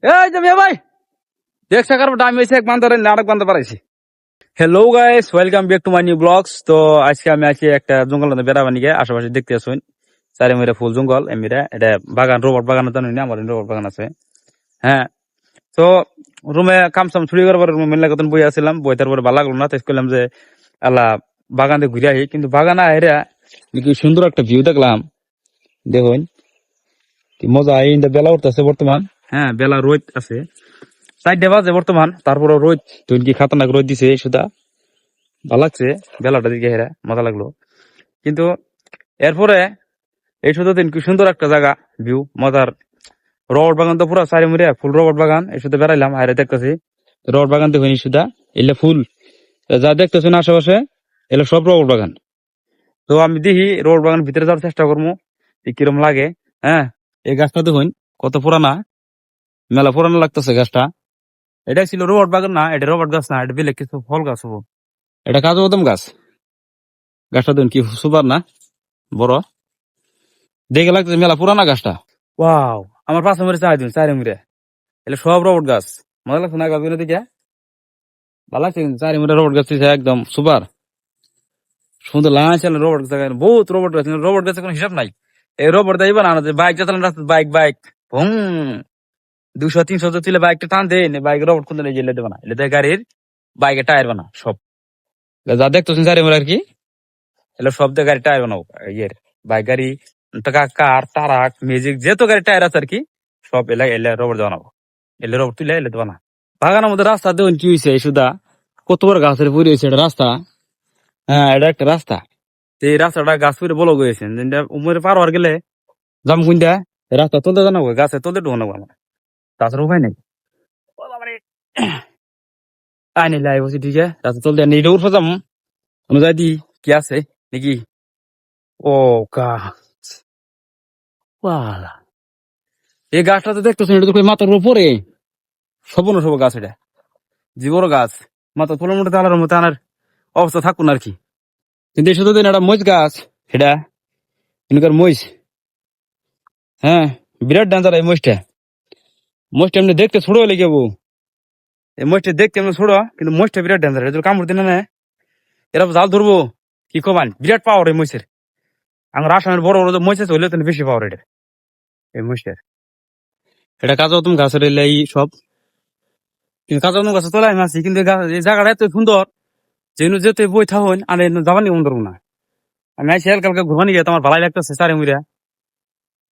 এই যে মিয়া ভাই দেখছে কারণ আমি হয়েছে এক বান্ধব নাটক বান্ধব পারাইছি। Hello guys, welcome back to my new blogs. তো আজকে আমি আছি একটা জঙ্গল বেড়াবানি গিয়ে আশেপাশে দেখতে আসুন। চারি মেরে ফুল জঙ্গল এমনিরা এটা বাগান, রোবট বাগান জানি না, আমার রোবট বাগান আছে। হ্যাঁ, তো রুমে কামসাম ছুটি করার পরে রুমে মেলা কতন বই আসছিলাম, বই তারপরে ভালো লাগলো না, তাই করলাম যে আল্লাহ বাগানে ঘুরে আহি। কিন্তু বাগানে আহেরা কি সুন্দর একটা ভিউ দেখলাম, দেখুন কি মজা। এই বেলা উঠতেছে বর্তমান, হ্যাঁ বেলা রোদ আছে, 4টা বাজে বর্তমান, তারপরে রোদ তুই কি খাতারনাক রোদ দিছে সুদা, ভালো লাগছে বেলাটা দিকে হেরা, মজা লাগলো। কিন্তু এরপরে এই শুধু দিন কি সুন্দর একটা জায়গা, ভিউ মজার। রবট বাগান তো পুরো চারি মুড়ে ফুল রবট বাগান, এই শুধু বেড়াইলাম আরে দেখতেছি রবট বাগান দেখুন সুদা, এলে ফুল যা দেখতেছেন আশেপাশে এলে সব রবট বাগান। তো আমি দেখি রবট বাগান ভিতরে যাওয়ার চেষ্টা করবো কিরম লাগে। হ্যাঁ, এই গাছটা দেখুন কত পুরানা, মেলা পুরানো লাগতেছে গাছটা। এটা ছিল রবট বাগান না, এটা রবট গাছ না, এটা বেলে কিছু ফল গাছ হবো। এটা কাজু বাদাম গাছ। গাছটা দেখুন কি সুপার না, বড় দেখে লাগতেছে মেলা পুরানা গাছটা। ওয়াও, আমার পাশে মেরে চাই দিন চারি মুড়ে এলে সব রবট গাছ, মজা লাগছে না গাছগুলো দিকে, ভালো লাগছে। কিন্তু চারি মুড়ে রবট গাছ একদম সুপার সুন্দর লাগছে। রবট গাছ বহুত রবট গাছ, রবট গাছের কোনো হিসাব নাই। এই রবট দেয় বানানো যে বাইক চালান রাস্তা, বাইক বাইক হুম 200-300 তুলে বাইকটা টান দেন, বাইক রবট খুলতে নিয়ে গেলে দেবে না, এলে গাড়ির বাইকের টায়ার বানা সব যা দেখতেছেন চারি মুড়ে আর কি, এলে সব দিয়ে গাড়ি টায়ার বানাবো ইয়ের বাইক গাড়ি, কার টারাক ম্যাজিক যেত গাড়ি টায়ার আছে আর কি, সব এলে এলে রবট বানাবো, এলে রবট তুলে এলে বানা। বাগানের মধ্যে রাস্তা দেখুন কি হয়েছে সুদা, কত বড় গাছের পরে হয়েছে এটা রাস্তা। হ্যাঁ, এটা একটা রাস্তা, এই রাস্তাটা গাছ পরে বলো গেছেন, উমরে পার হওয়ার গেলে যাম কোনটা রাস্তা তুলতে জানাবো, গাছে তুলতে ঢুকানো আমার, তাছাড়া উপায় নেই। আইনি লাই বসে ঠিক আছে, রাস্তা তুলতে নেই উঠে যাম অনুযায়ী দি কি আছে নাকি। ও গাছ, এই গাছটা তো দেখতেছেন, এটা তো মাথার উপরে সব সব গাছ, এটা যে বড় গাছ, মাথা তোলার মধ্যে আলার মধ্যে আনার অবস্থা থাকুন আর কি। কিন্তু এই শুধু দিন একটা মহিষ গাছ, এটা এনকার মহিষ। হ্যাঁ, বিরাট ডেঞ্জার এই মহিষটা। মহিষটা এমনি দেখতে ছোট হলে কেবো, এই মহিষটা দেখতে এমনি ছোট, কিন্তু মহিষটা বিরাট ডেঞ্জার, এটা কামড় দিনে না এরা জাল ধরবো কি কমান, বিরাট পাওয়ার এই মহিষের। আমার আসামের বড় বড় মহিষ আছে হইলে তো বেশি পাওয়ার এটা এই মহিষটার। এটা কাজা তুমি গাছের এই সব, কিন্তু কাজা তুমি গাছের তোলাই মাছি, কিন্তু এই জায়গাটা এত সুন্দর যেন যেতে বই থাকুন আমি যাবানি মন ধরবো না। আমি আইসি কালকে ঘুমানি গিয়ে তোমার ভালাই লাগতেছে চারি মুড়িয়া,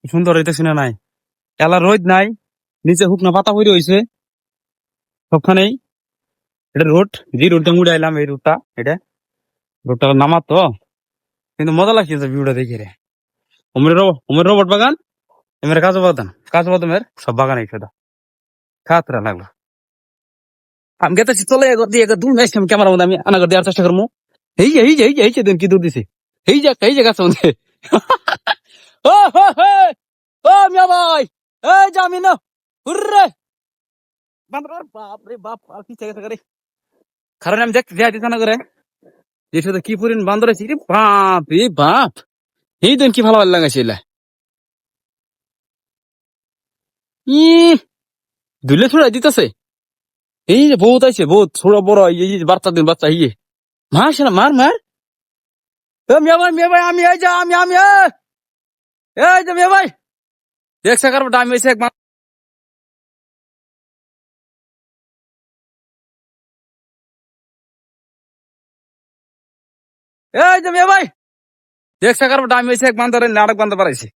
সুন্দর হইতেছি না নাই, এলা রোদ নাই, নিচে শুকনা পাতা পড়ে হয়েছে সবখানেই। এটা রোড, যে রোডটা মুড়ে আইলাম এই রোডটা, এটা রোডটা নামার তো, কিন্তু মজা লাগছে ভিউটা দেখে রে। উমের রবট বাগান, এমের কাজু বাদামের সব বাগান এই সেটা খাতরা লাগলো। আমি গেতেছি চলে দিয়ে দূর মেসছি, আমি ক্যামেরার মধ্যে আমি আনা করে দেওয়ার চেষ্টা করবো। এই যে দিন কি দূর দিছি, এই যে গাছের মধ্যে। ও হো হে, ও মিয়া ভাই, এই যে আমি না হুররে বান্দর, বাপ রে বাপ, আর কি চেয়ে গেছে কারণ আমি দেখতে যাই দিতে না করে যে সাথে কি পরিমাণ বান্দর আছে রে বাপ রে বাপ। এই দিন কি ভালো ভালো লাগাইছে এলা ই দুলে ছড়াই দিতেছে, এই যে বহুত আছে বহুত ছোট বড়, এই যে বাচ্চা ইয়ে মার সেনা মার মার। ও মিয়া ভাই আমি এই যে আমি এই যে মিয়া ভাই দেখছে কারণ আমি হয়েছে এক এই যে মিয়া ভাই দেখছে কারণ আমি হয়েছে এক বান্দরের নাটক বান্ধব পারাইছি।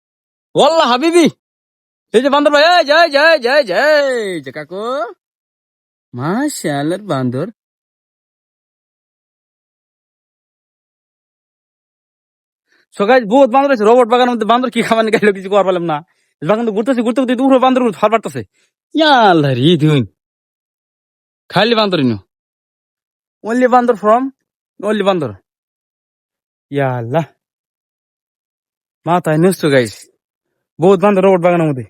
ওয়াল্লাহ হাবিবি, এই যে বান্দর ভাই, এই জয় কাকু, মাশাআল্লাহ বান্দর। সো গাইস বহুত বান্দর আছে রবট বাগানের মধ্যে, বান্দর কি খাবার নিয়ে গেলো কিছু করার পারলাম না। বাগান তো ঘুরতে দূর বান্দর ফার পারতেছে, ইয়াল্লাহ রে দিন খাইলি বান্দর ইনো, অনলি বান্দর ফ্রম অনলি বান্দর, ইয়াল্লাহ মাথায় নষ্ট গাইস, বহুত বান্দর রবট বাগানের মধ্যে,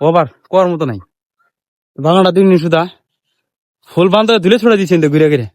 ওবার করার মতো নাই। বাগানটা দিন সুদা ফুল বান্দর ধুলে ছড়া দিচ্ছেন তো ঘুরে ঘুরে।